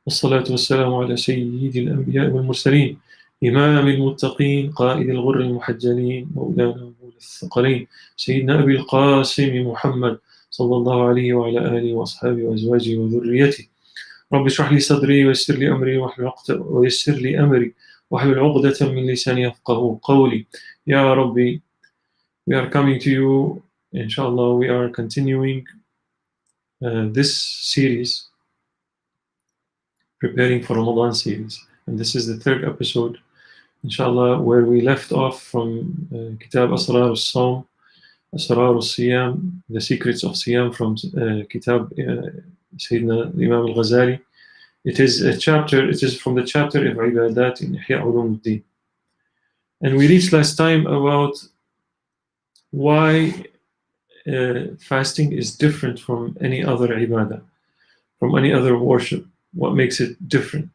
والصلاة والسلام على سيد الأنبياء والمرسلين إمام المتقين قائد الغر المحجلين مولانا مولى الثقلين سيدنا أبي القاسم محمد صلى الله عليه وعلى آله وأصحابه وأزواجه وذريته. رب اشرح لي صدري ويسر لي أمري واحلل عقدة من لساني يفقهوا قولي. يا ربي, we are coming to you, inshallah. We are continuing this series, preparing for Ramadan series, and this is the third episode, inshallah, where we left off from Kitab Asrar al-Sawm, Asrar al-Siyam, the secrets of Siyam, from Kitab Sayyidina Imam Ghazali. It is from the chapter of Ibadat in Ihya Ulumuddin. And we reached last time about why fasting is different from any other ibadah, from any other worship. What makes it different?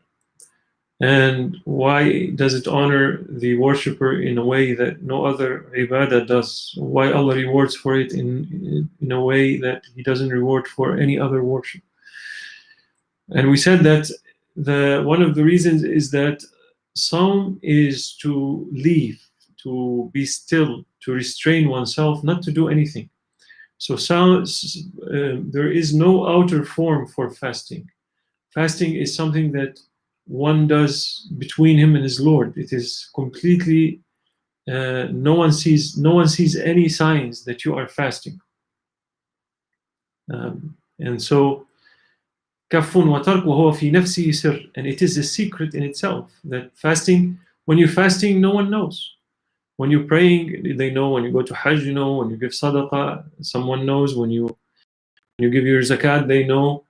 And why does it honor the worshipper in a way that no other ibadah does? Why Allah rewards for it in a way that He doesn't reward for any other worship? And we said that one of the reasons is that Sawm is to leave, to be still, to restrain oneself, not to do anything. So there is no outer form for fasting. Fasting is something that one does between him and his Lord. It is completely, no one sees any signs that you are fasting. And so, kafun wa tark wa huwa fi nafsihi sir, and it is a secret in itself, that fasting, when you're fasting, no one knows. When you're praying, they know. When you go to Hajj, you know. When you give sadaqah, someone knows. When you give your zakat, they know.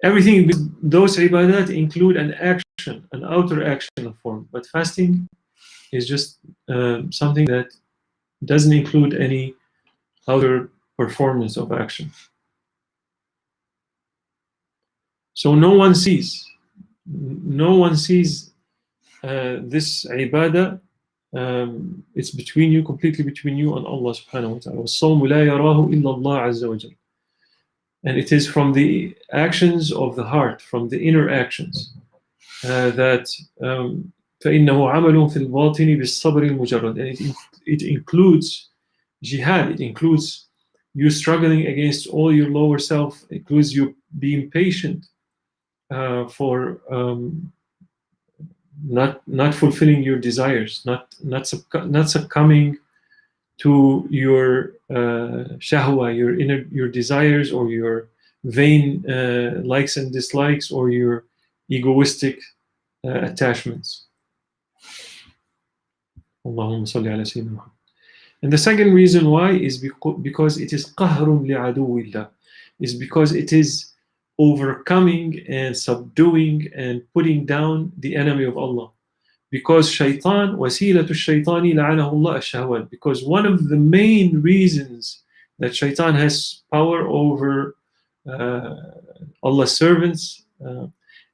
Everything, those ibadat include an action, an outer action form. But fasting is just something that doesn't include any outer performance of action. So no one sees this ibadah. It's between you, completely between you and Allah subhanahu wa ta'ala. وَالصَّوْمُ لَا يَرَاهُ إِلَّا اللَّهُ عَزَّ وَجَلَّ. And it is from the actions of the heart, from the inner actions, that فَإِنَّهُ عَمَلٌ فِي الْبَاطِنِ بِالصَّبْرِ الْمُجَرَّدِ. And it includes jihad, it includes you struggling against all your lower self, it includes you being patient for not fulfilling your desires, not succumbing to your shahwa, your desires, or your vain likes and dislikes, or your egoistic attachments. Allahumma salli ala Sayyidina Muhammad. And the second reason why is because it is qahrun li'aduwillah, is because it is overcoming and subduing and putting down the enemy of Allah. Because shaitan, wasilatu shaitani la'anahu Allah ash-shahwat, because one of the main reasons that shaitan has power over Allah's servants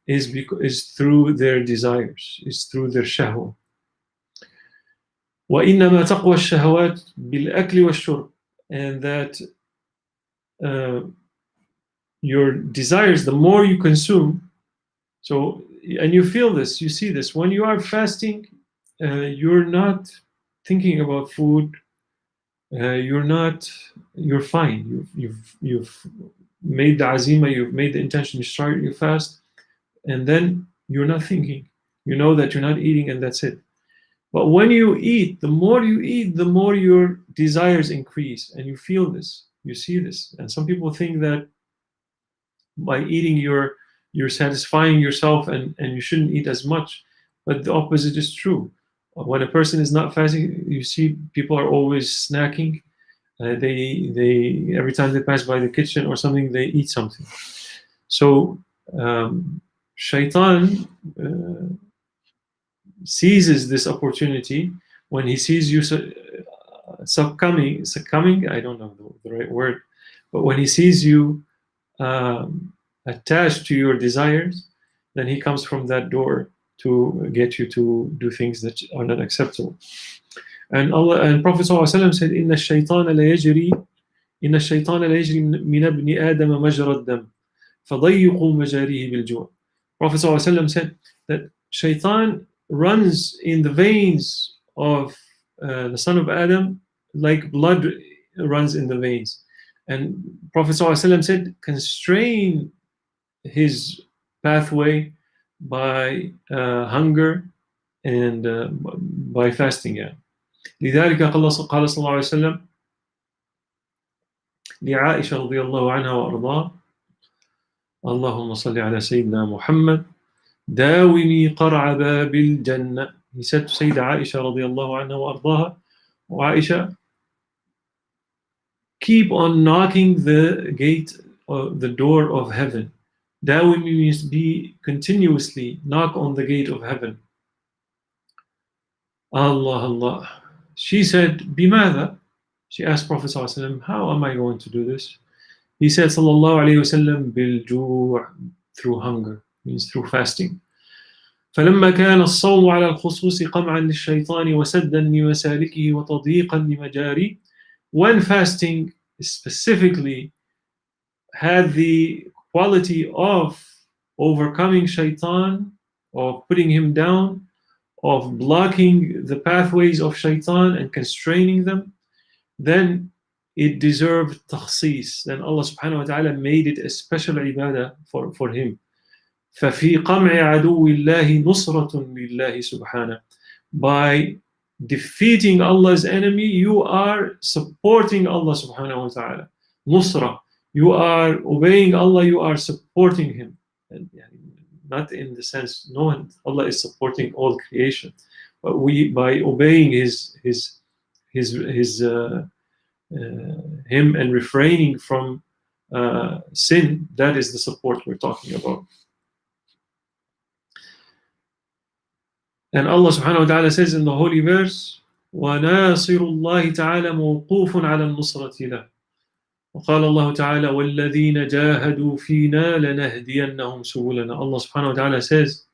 is through their desires, is through their shahwa. وَإِنَّمَا تَقْوَى الشَّهَوَاتِ بِالْأَكْلِ وَالشُّرْبِ. And that your desires, the more you consume, so, and you feel this, you see this, when you are fasting, you're not thinking about food, you're fine, you've made the azima, you've made the intention to start your fast, and then you're not thinking, you know that you're not eating, and that's it. But when you eat, the more you eat, the more your desires increase, and you feel this, you see this. And some people think that by eating you're satisfying yourself, and you shouldn't eat as much. But the opposite is true. When a person is not fasting, you see people are always snacking. They every time they pass by the kitchen or something, they eat something. So shaitan seizes this opportunity when he sees you succumbing, I don't know the right word, but when he sees you attached to your desires, then he comes from that door to get you to do things that are not acceptable. And Allah and Prophet ﷺ said, "Inna الشيطان لا يجري من ابن آدم مجرى الدم فضيقوا مجاريه بالجوع. Prophet ﷺ said that shaitan runs in the veins of the son of Adam like blood runs in the veins. And Prophet ﷺ said, constrain his pathway by hunger and by fasting. Yeah. لذلك قال صلى الله عليه وسلم لعائشة رضي الله عنها وأرضاها اللهم صل على سيدنا محمد داومي قرع باب الجنة. He said to Sayyida Aisha رضي الله عنها وأرضاها, Aisha, keep on knocking the gate, the door of heaven. Dawimi means be continuously knock on the gate of heaven. Allah, Allah. She said, بماذا? She asked Prophet ﷺ, how am I going to do this? He said, sallallahu alayhi wasallam, بالجوع, through hunger, means through fasting. فلما كان الصوم على الخصوص قمعا للشيطان وسدا لمسالكه وتضييقا لمجاريه. When fasting specifically had the quality of overcoming shaitan, of putting him down, of blocking the pathways of shaitan and constraining them, then it deserved takhsis. Then Allah subhanahu wa ta'ala made it a special ibadah for him. فَفِي قَمْعِ عَدُوِّ اللَّهِ نُصْرَةٌ لِلَّهِ سُبْحَانَهُ. By defeating Allah's enemy, you are supporting Allah subhanahu wa ta'ala. Nusra. You are obeying Allah, you are supporting Him. And not in the sense, no, Allah is supporting all creation. But we, by obeying Him and refraining from sin, that is the support we're talking about. And Allah subhanahu wa ta'ala says in the holy verse, وَنَاصِرُ اللَّهِ تَعَالَى مَوْقُوفٌ عَلَى النُّصْرَةِ لَهُ. وقال الله تعالى وَالَّذِينَ جَاهَدُوا فِينَا لَنَهْدِيَنَّهُمْ سُبُلَنَا. Allah subhanahu wa ta'ala says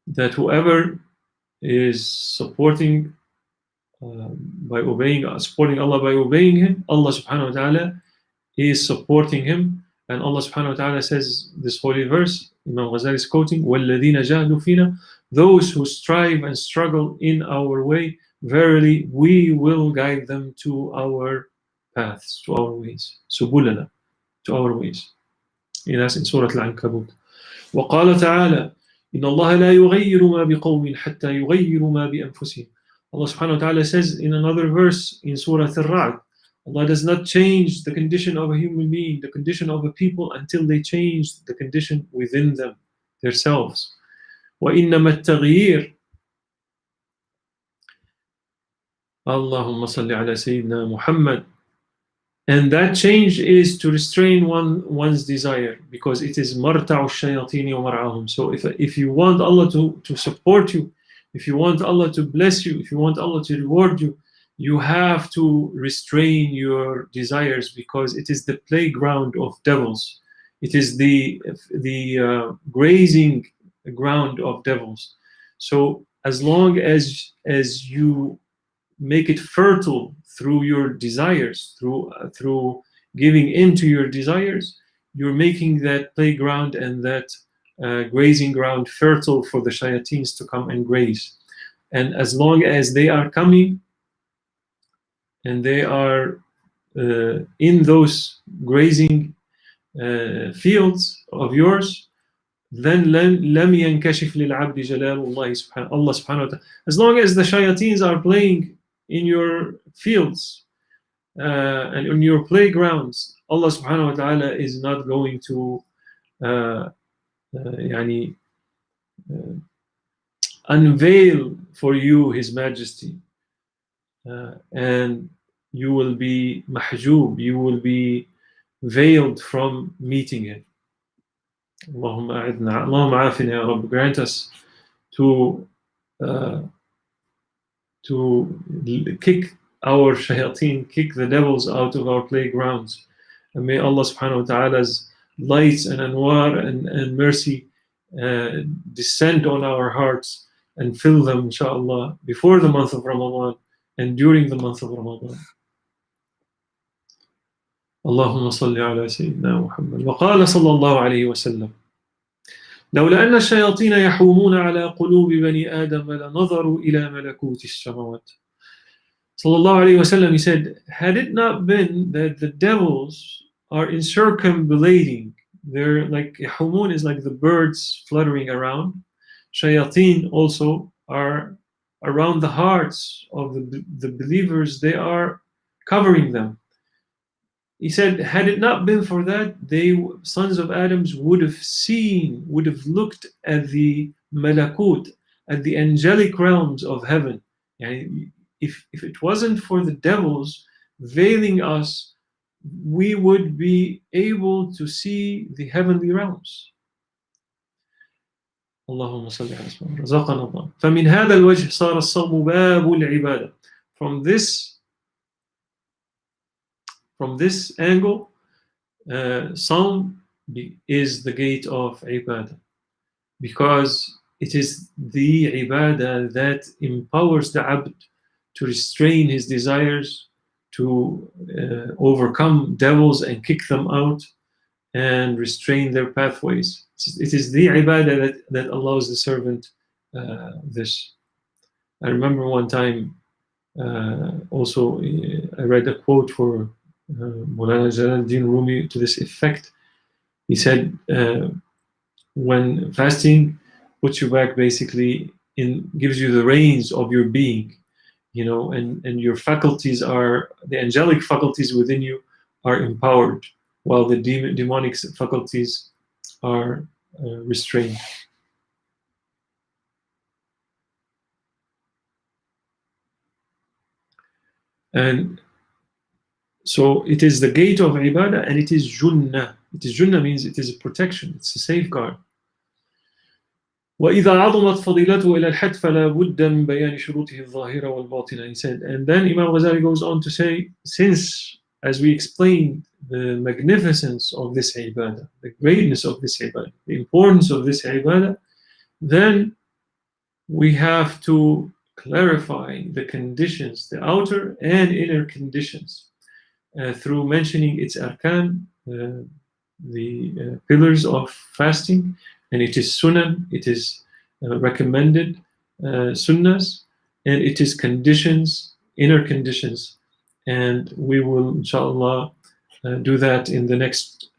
that whoever is supporting supporting Allah by obeying Him, Allah subhanahu wa ta'ala is supporting him. And Allah subhanahu wa ta'ala says this holy verse, Imam Ghazali is quoting, وَالَّذِينَ جَاهَدُوا فِينَا, those who strive and struggle in our way, verily we will guide them to our paths, to our ways. Subulana, to our ways. That's in Surah Al-Ankabut. وقال تعالى إن الله لا يغير ما بقوم حتى يغيروا ما بأنفسهم. Allah subhanahu wa ta'ala says in another verse in Surah Al-Ra'd, Allah does not change the condition of a human being, the condition of a people, until they change the condition within them, themselves. وَإِنَّمَا التَّغْيِيرُ Allahumma salli ala Sayyidina Muhammad. And that change is to restrain one's desire, because it is marta'u shayatini wa mar'ahum. So if you want Allah to support you, if you want Allah to bless you, if you want Allah to reward you, you have to restrain your desires, because it is the playground of devils. It is the grazing ground of devils. So as long as you make it fertile through your desires, through giving in to your desires, you're making that playground and that grazing ground fertile for the shayateens to come and graze. And as long as they are coming and they are in those grazing fields of yours, then لم ينكشف للعبد جلال الله سبحانه. Allah subhanahu wa ta'ala, as long as the shayateens are playing in your fields and in your playgrounds, Allah subhanahu wa ta'ala is not going to unveil for you His majesty, and you will be mahjoob, you will be veiled from meeting Him. Allahumma a'idna, Allahumma afina ya Rabb, grant us to kick our shayateen, kick the devils out of our playgrounds. And may Allah subhanahu wa ta'ala's lights and anwar and mercy descend on our hearts and fill them, inshallah, before the month of Ramadan and during the month of Ramadan. اللهم صل على سيدنا محمد. وقال صلى الله عليه وسلم: لولا أن الشياطين يحومون على قلوب بني آدم لنظروا إلى ملكوت السماوات. Sallallahu Alaihi Wasallam, he said, had it not been that the devils are in circumambulating, they're like, yahumun is like the birds fluttering around. Shayateen also are around the hearts of the believers, they are covering them. He said, had it not been for that, they, sons of Adams, would have seen, would have looked at the malakut, at the angelic realms of heaven. Yani, if it wasn't for the devils veiling us, we would be able to see the heavenly realms. اللهم صل على سيدنا رزقنا الله. فمن هذا الوجه صار الصوم باب العبادة. From this angle, Psalm is the gate of ibadah, because it is the ibadah that empowers the abd to restrain his desires, to overcome devils and kick them out, and restrain their pathways. It is the ibadah that allows the servant this. I remember one time also I read a quote for Maulana Jalaluddin Rumi to this effect. He said, when fasting puts you back basically gives you the reins of your being, and your faculties the angelic faculties within you are empowered, while the demonic faculties are restrained. And so it is the gate of ibadah, and it is junnah. Junnah means it is a protection, it's a safeguard. وإذا عظمت فضيلته إلى الحد فلا بد من بيان شروطه الظاهرة والباطنة. He said, and then Imam Ghazali goes on to say, since, as we explained, the magnificence of this ibadah, the greatness of this ibadah, the importance of this ibadah, then we have to clarify the conditions, the outer and inner conditions, through mentioning its arkan, the pillars of fasting, and it is sunan, it is recommended sunnahs, and it is conditions, inner conditions. And we will, inshallah, do that in the next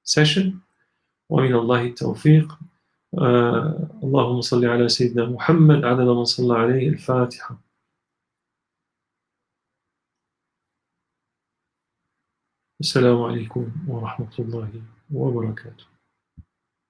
session. ومن الله التوفيق. اللهم صل على سيدنا محمد عدد من صلى عليه. الفاتحة. السلام عليكم ورحمة الله وبركاته.